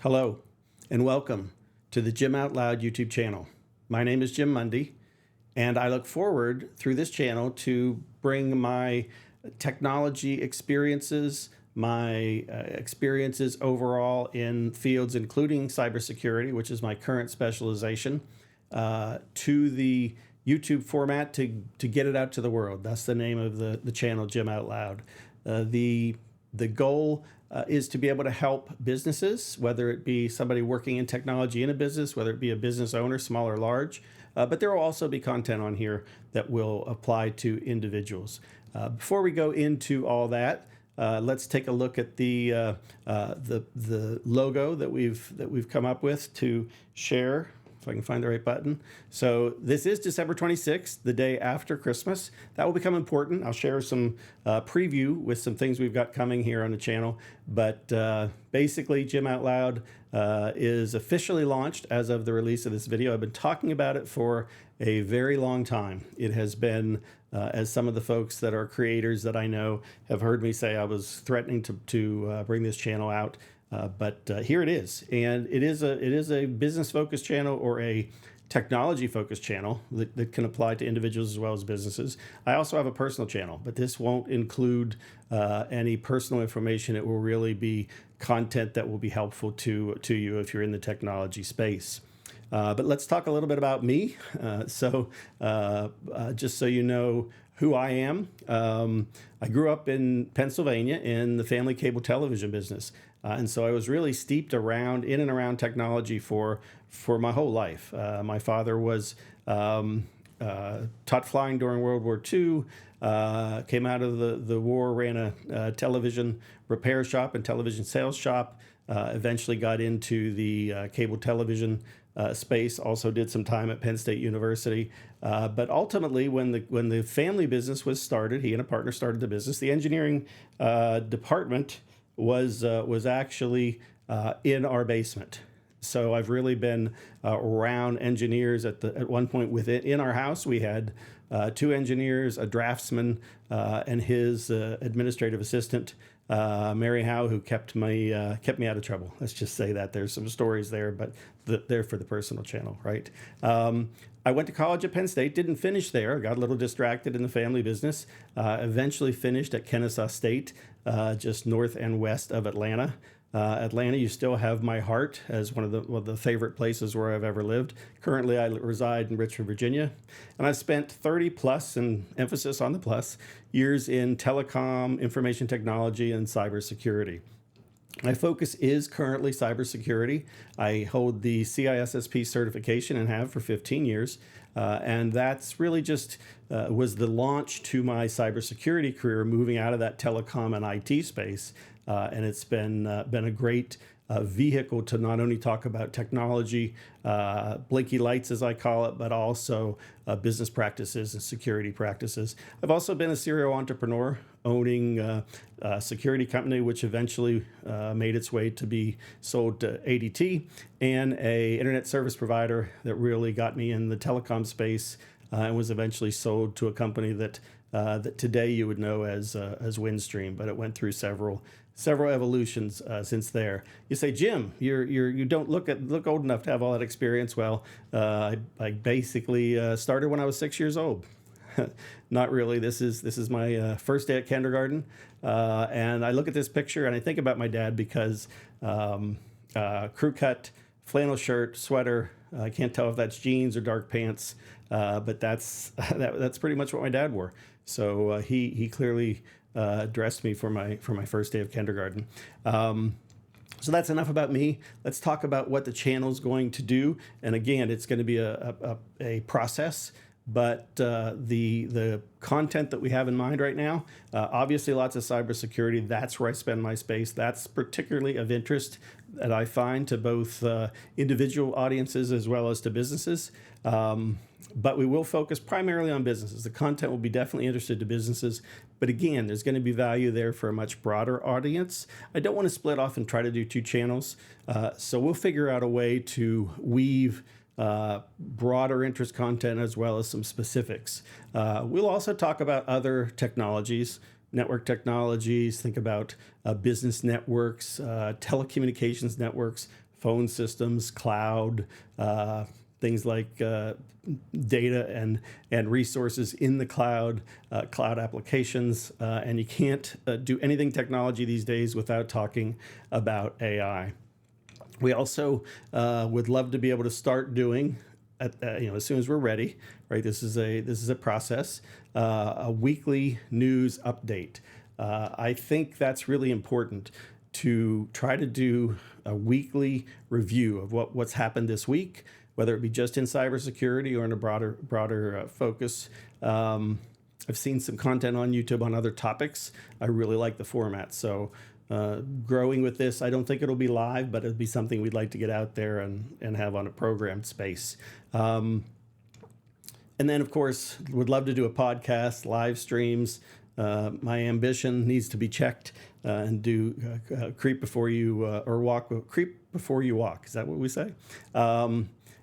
Hello, and welcome to the Jim Out Loud YouTube channel. My name is Jim Mundy, and I look forward through this channel to bring my technology experiences, my experiences overall in fields including cybersecurity, which is my current specialization, to the YouTube format to get it out to the world. That's the name of the channel, Jim Out Loud. The goal is to be able to help businesses, whether it be somebody working in technology in a business, whether it be a business owner, small or large. But there will also be content on here that will apply to individuals. Before we go into all that, let's take a look at the logo that we've come up with to share. If I can find the right button. So this is December 26th, the day after Christmas. That will become important. I'll share some preview with some things we've got coming here on the channel. But basically, Jim Out Loud is officially launched as of the release of this video. I've been talking about it for a very long time. It has been, as some of the folks that are creators that I know have heard me say, I was threatening to bring this channel out. But here it is, and it is a business-focused channel or a technology-focused channel that can apply to individuals as well as businesses. I also have a personal channel, but this won't include any personal information. It will really be content that will be helpful to you if you're in the technology space. But let's talk a little bit about me. Just so you know who I am, I grew up in Pennsylvania in the family cable television business. And so I was really steeped in and around technology for my whole life. My father was taught flying during World War II, came out of the war, ran a television repair shop and television sales shop, eventually got into the cable television space, also did some time at Penn State University. But ultimately, when the family business was started, he and a partner started the business, the engineering department was actually in our basement. So I've really been around engineers. At one point in our house, we had 2 engineers, a draftsman, and his administrative assistant, Mary Howe, who kept me out of trouble. Let's just say that. There's some stories there, but they're for the personal channel, right? I went to college at Penn State, didn't finish there, got a little distracted in the family business, eventually finished at Kennesaw State, just north and west of Atlanta. Atlanta, you still have my heart as one of the favorite places where I've ever lived. Currently, I reside in Richmond, Virginia, and I've spent 30 plus, and emphasis on the plus, years in telecom, information technology, and cybersecurity. My focus is currently cybersecurity. I hold the CISSP certification and have for 15 years. And that's really just was the launch to my cybersecurity career, moving out of that telecom and IT space. And it's been a great vehicle to not only talk about technology, blinky lights as I call it, but also business practices and security practices. I've also been a serial entrepreneur, owning a security company, which eventually made its way to be sold to ADT, and a internet service provider that really got me in the telecom space, and was eventually sold to a company that today you would know as Windstream, but it went through several evolutions since there. You say, Jim, you don't look old enough to have all that experience. Well, I basically started when I was 6 years old. Not really. This is my first day at kindergarten, and I look at this picture and I think about my dad because crew cut, flannel shirt, sweater. I can't tell if that's jeans or dark pants, but that's pretty much what my dad wore. So he clearly dressed me for my first day of kindergarten. So that's enough about me. Let's talk about what the channel's going to do. And again, it's going to be a process. But the content that we have in mind right now, obviously lots of cybersecurity. That's where I spend my space. That's particularly of interest that I find to both individual audiences as well as to businesses. But we will focus primarily on businesses. The content will be definitely interested to businesses. But again, there's going to be value there for a much broader audience. I don't want to split off and try to do 2 channels. So we'll figure out a way to weave broader interest content as well as some specifics. We'll also talk about other technologies, network technologies, think about business networks, telecommunications networks, phone systems, cloud, things like data and resources in the cloud, cloud applications, and you can't do anything technology these days without talking about AI. We also would love to be able to start doing, as soon as we're ready, right? This is a process, a weekly news update. I think that's really important to try to do a weekly review of what's happened this week, whether it be just in cybersecurity or in a broader focus. I've seen some content on YouTube on other topics. I really like the format. So growing with this, I don't think it'll be live, but it'll be something we'd like to get out there and have on a programmed space. And then, of course, would love to do a podcast, live streams. My ambition needs to be checked and do creep before you or walk. Creep before you walk. Is that what we say?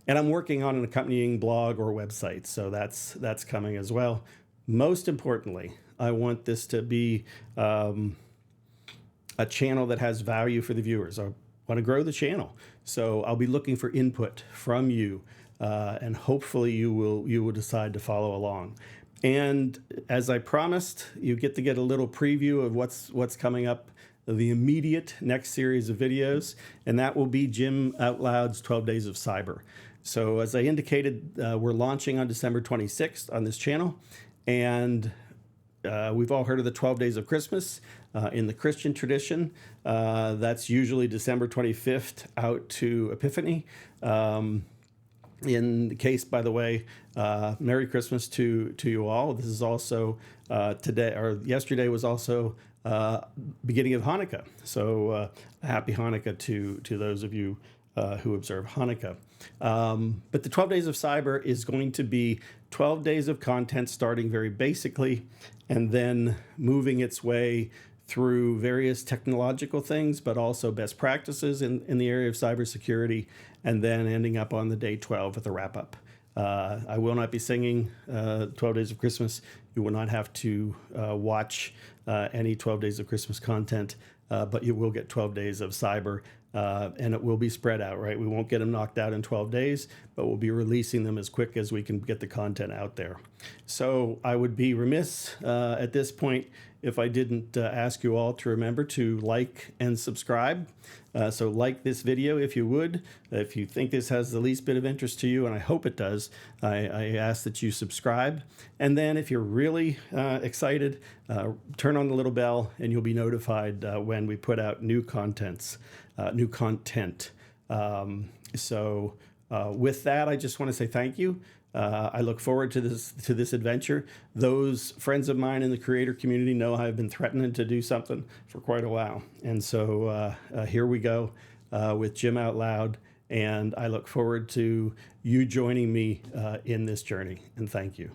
And I'm working on an accompanying blog or website, so that's coming as well. Most importantly, I want this to be a channel that has value for the viewers. I want to grow the channel, so I'll be looking for input from you, and hopefully you will decide to follow along. And as I promised, you get to get a little preview of what's coming up, the immediate next series of videos, and that will be Jim Out Loud's 12 Days of Cyber. So as I indicated, we're launching on December 26th on this channel, and we've all heard of the 12 Days of Christmas. In the Christian tradition, that's usually December 25th out to Epiphany. In the case, by the way, Merry Christmas to you all. This is also today, or yesterday was also beginning of Hanukkah. So happy Hanukkah to those of you who observe Hanukkah. But the 12 Days of Cyber is going to be 12 days of content starting very basically and then moving its way through various technological things, but also best practices in the area of cybersecurity, and then ending up on the day 12 with a wrap-up. I will not be singing 12 Days of Christmas. You will not have to watch any 12 Days of Christmas content, but you will get 12 Days of Cyber, and it will be spread out, right? We won't get them knocked out in 12 days, but we'll be releasing them as quick as we can get the content out there. So I would be remiss at this point if I didn't ask you all to remember to like and subscribe. So like this video if you would. If you think this has the least bit of interest to you, and I hope it does, I ask that you subscribe. And then if you're really excited, turn on the little bell and you'll be notified when we put out new content. So with that, I just want to say thank you. I look forward to this adventure. Those friends of mine in the creator community know I've been threatening to do something for quite a while. And so here we go with Jim Out Loud. And I look forward to you joining me in this journey. And thank you.